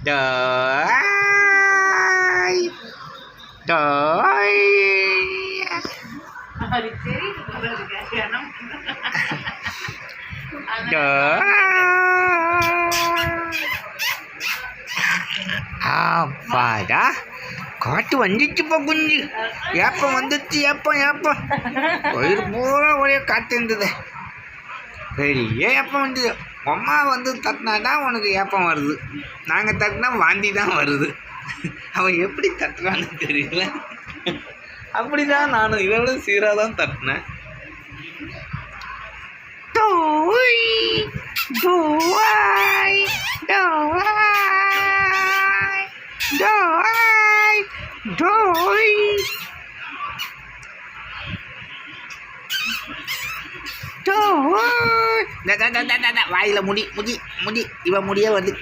டாய் டாய் ஆப்பாடா காட்டு வந்துச்சுப்பா குஞ்சு ஏப்பம் வந்துச்சு ஏப்பம் வயிறு பூரா ஒரே காற்று இருந்தது பெரிய ஏப்பம் வந்தது அம்மா வந்து தட்டினா தான் உனக்கு ஏப்பம் வருது நாங்கள் தட்டினா வாந்தி தான் வருது அவன் எப்படி தட்டுறான்னு தெரியல அப்படி தான் நானும் இதோட சீராக தான் தட்டினேன் டோய் டோய் டோய் டோய் டோய் வாயில முடி இவன் முடியே வருது